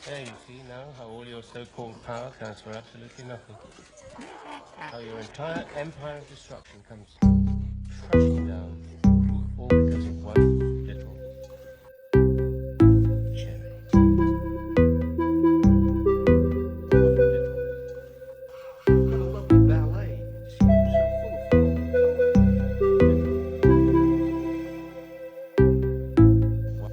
There you see now how all your so-called power counts for absolutely nothing. How your entire empire of destruction comes crashing down, all because of one little cherry. One little. What a lovely ballet. It's so full of form and color. One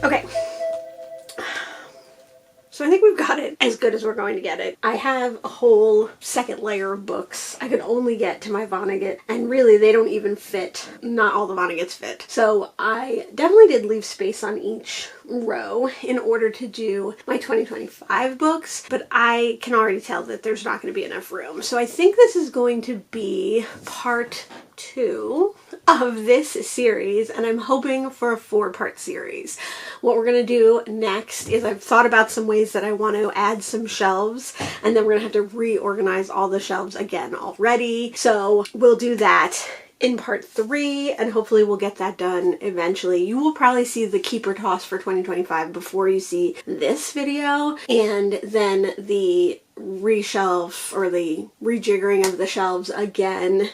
Okay, so I think we've got it as good as we're going to get it. I have a whole second layer of books. I could only get to my Vonnegut, and really they don't even fit. Not all the Vonnegut's fit. So I definitely did leave space on each row in order to do my 2025 books, but I can already tell that there's not going to be enough room. So I think this is going to be part 2 of this series, and I'm hoping for a 4-part series. What we're going to do next is I've thought about some ways that I want to add some shelves, and then we're going to have to reorganize all the shelves again already. So we'll do that in part 3, and hopefully we'll get that done eventually. You will probably see the keeper toss for 2025 before you see this video, and then the reshelf or the rejiggering of the shelves again,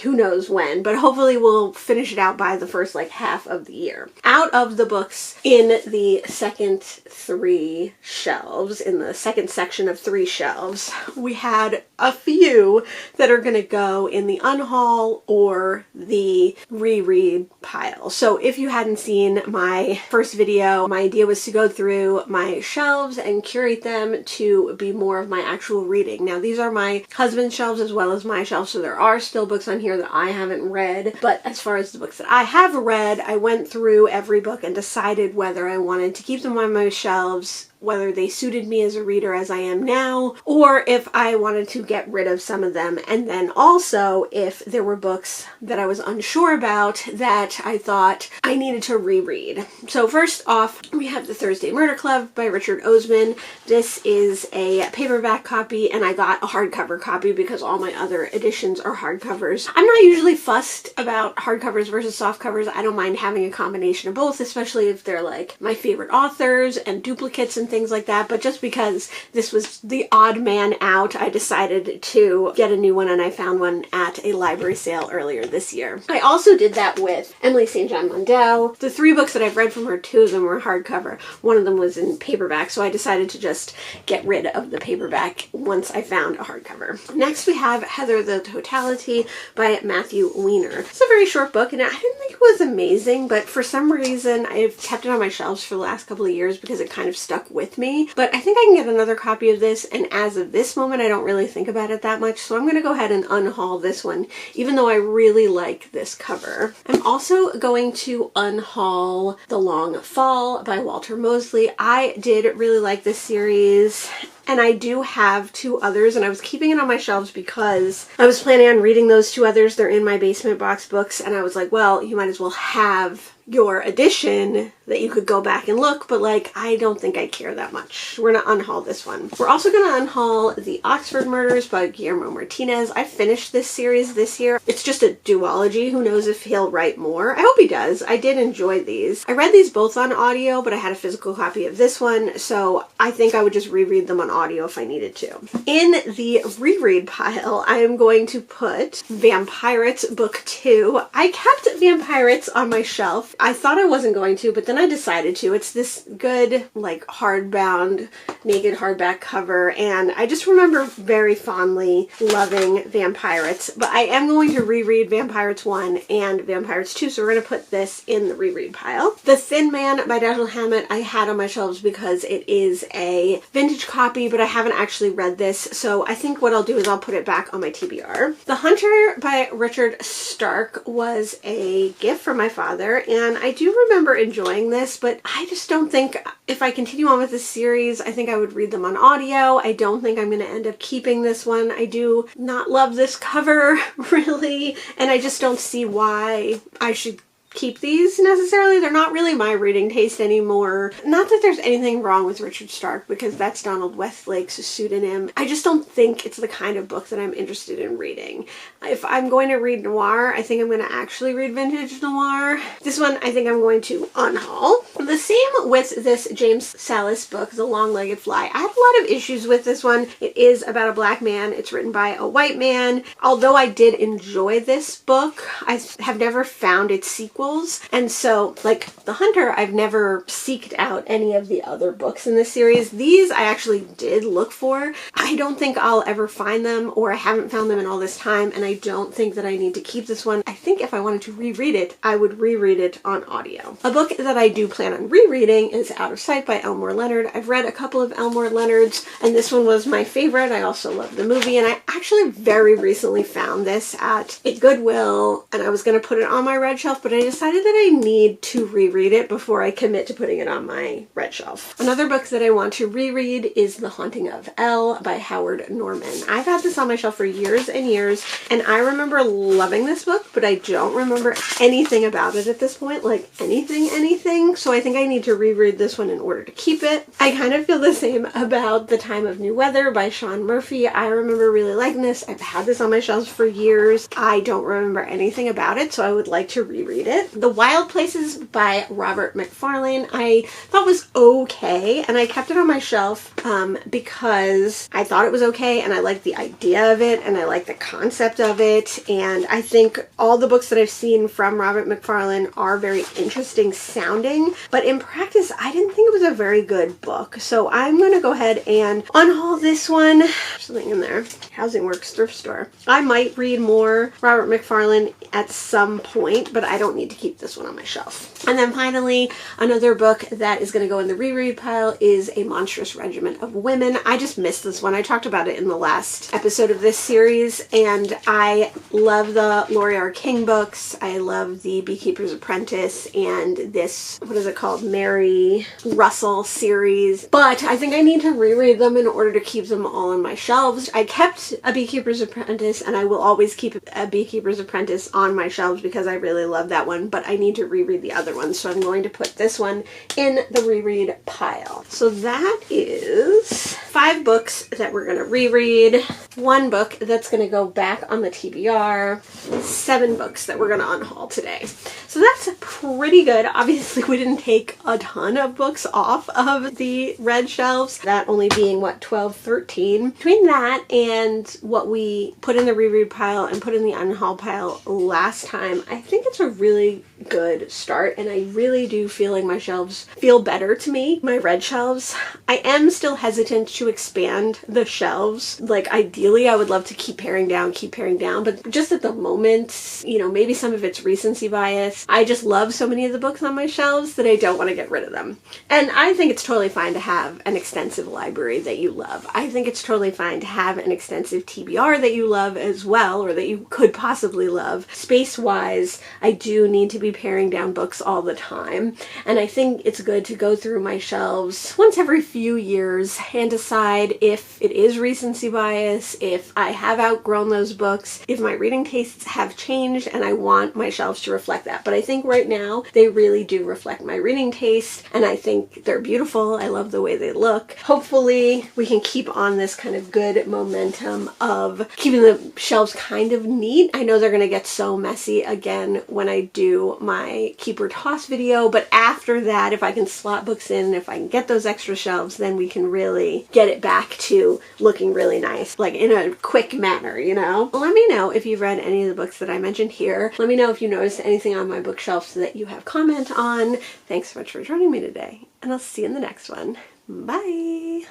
who knows when, but hopefully we'll finish it out by the first half of the year. Out of the books in the second 3 shelves, in the second section of 3 shelves, we had a few that are going to go in the unhaul or the reread pile. So if you hadn't seen my first video, my idea was to go through my shelves and curate them to be more of my actual reading. Now these are my husband's shelves as well as my shelves, so there are still books on here that I haven't read, but as far as the books that I have read, I went through every book and decided whether I wanted to keep them on my shelves, whether they suited me as a reader as I am now, or if I wanted to get rid of some of them, and then also if there were books that I was unsure about that I thought I needed to reread. So first off, we have The Thursday Murder Club by Richard Osman. This is a paperback copy, and I got a hardcover copy because all my other editions are hardcovers. I'm not usually fussed about hardcovers versus softcovers. I don't mind having a combination of both, especially if they're my favorite authors and duplicates and things like that, but just because this was the odd man out, I decided to get a new one, and I found one at a library sale earlier this year. I also did that with Emily St. John Mandel. The 3 books that I've read from her, 2 of them were hardcover. One of them was in paperback, so I decided to just get rid of the paperback once I found a hardcover. Next we have Heather the Totality by Matthew Weiner. It's a very short book, and I didn't think it was amazing, but for some reason I've kept it on my shelves for the last couple of years because it kind of stuck with me. But I think I can get another copy of this, and as of this moment I don't really think about it that much, so I'm going to go ahead and unhaul this one, even though I really like this cover. I'm also going to unhaul The Long Fall by Walter Mosley. I did really like this series, and I do have 2 others, and I was keeping it on my shelves because I was planning on reading those 2 others. They're in my basement box books, and I was like, well, you might as well have your edition that you could go back and look, but like, I don't think I care that much. We're gonna unhaul this one. We're also gonna unhaul The Oxford Murders by Guillermo Martinez. I finished this series this year. It's just a duology. Who knows if he'll write more? I hope he does. I did enjoy these. I read these both on audio, but I had a physical copy of this one, so I think I would just reread them on audio if I needed to. In the reread pile, I am going to put Vampirates Book 2. I kept Vampirates on my shelf. I thought I wasn't going to, but then I decided to. It's this good, like, hardbound, naked hardback cover, and I just remember very fondly loving Vampirates. But I am going to reread Vampirates 1 and Vampirates 2, so we're going to put this in the reread pile. The Thin Man by Dashiell Hammett I had on my shelves because it is a vintage copy, but I haven't actually read this, so I think what I'll do is I'll put it back on my TBR. The Hunter by Richard Stark was a gift from my father, and I do remember enjoying this, but I just don't think if I continue on with this series, I think I would read them on audio. I don't think I'm going to end up keeping this one. I do not love this cover, really, and I just don't see why I should keep these necessarily. They're not really my reading taste anymore. Not that there's anything wrong with Richard Stark, because that's Donald Westlake's pseudonym. I just don't think it's the kind of book that I'm interested in reading. If I'm going to read noir, I think I'm going to actually read vintage noir. This one I think I'm going to unhaul. The same with this James Salas book, The Long-Legged Fly. I had a lot of issues with this one. It is about a black man. It's written by a white man. Although I did enjoy this book, I have never found its sequel. And so, like The Hunter, I've never seeked out any of the other books in this series. These I actually did look for. I don't think I'll ever find them, or I haven't found them in all this time, and I don't think that I need to keep this one. I think if I wanted to reread it, I would reread it on audio. A book that I do plan on rereading is Out of Sight by Elmore Leonard. I've read a couple of Elmore Leonard's, and this one was my favorite. I also love the movie, and I actually very recently found this at a Goodwill, and I was going to put it on my red shelf, but I decided that I need to reread it before I commit to putting it on my red shelf. Another book that I want to reread is The Haunting of Elle by Howard Norman. I've had this on my shelf for years and years, and I remember loving this book, but I don't remember anything about it at this point, like anything, so I think I need to reread this one in order to keep it. I kind of feel the same about The Time of New Weather by Sean Murphy. I remember really liking this. I've had this on my shelves for years. I don't remember anything about it, so I would like to reread it. The Wild Places by Robert McFarlane I thought was okay, and I kept it on my shelf because I thought it was okay, and I liked the idea of it, and I liked the concept of it, and I think all the books that I've seen from Robert McFarlane are very interesting sounding, but in practice I didn't think it was a very good book, so I'm going to go ahead and unhaul this one. Something in there. Housing Works thrift store. I might read more Robert McFarlane at some point, but I don't need to keep this one on my shelf. And then finally, another book that is going to go in the reread pile is A Monstrous Regiment of Women. I just missed this one. I talked about it in the last episode of this series, and I love the Laurie R. King books. I love the Beekeeper's Apprentice and this, what is it called, Mary Russell series, but I think I need to reread them in order to keep them all on my shelves. I kept A Beekeeper's Apprentice, and I will always keep A Beekeeper's Apprentice on my shelves because I really love that one, but I need to reread the other ones, so I'm going to put this one in the reread pile. So that is 5 books that we're going to reread. 1 book that's going to go back on the TBR, 7 books that we're going to unhaul today. So that's pretty good. Obviously, we didn't take a ton of books off of the red shelves, that only being, what, 12, 13. Between that and what we put in the reread pile and put in the unhaul pile last time, I think it's a really good start, and I really do feel like my shelves feel better to me, my red shelves. I am still hesitant to expand the shelves. Like, ideally, I would love to keep paring down, but just at the moment, you know, maybe some of it's recency bias. I just love so many of the books on my shelves that I don't want to get rid of them. And I think it's totally fine to have an extensive library that you love. I think it's totally fine to have an extensive TBR that you love as well, or that you could possibly love. Space-wise, I do need to be paring down books all the time, and I think it's good to go through my shelves once every few years and decide if it is recency bias, if I have outgrown those books, if my reading tastes have changed, and I want my shelves to reflect that. But I think right now they really do reflect my reading taste, and I think they're beautiful. I love the way they look. Hopefully we can keep on this kind of good momentum of keeping the shelves kind of neat. I know they're going to get so messy again when I do my keep or toss video, but after that, if I can slot books in, if I can get those extra shelves, then we can really get it back to looking really nice, like in a quick manner, you know? Let me know if you've read any of the books that I mentioned here. Let me know if you noticed anything on my bookshelf that you have comment on. Thanks so much for joining me today, and I'll see you in the next one. Bye!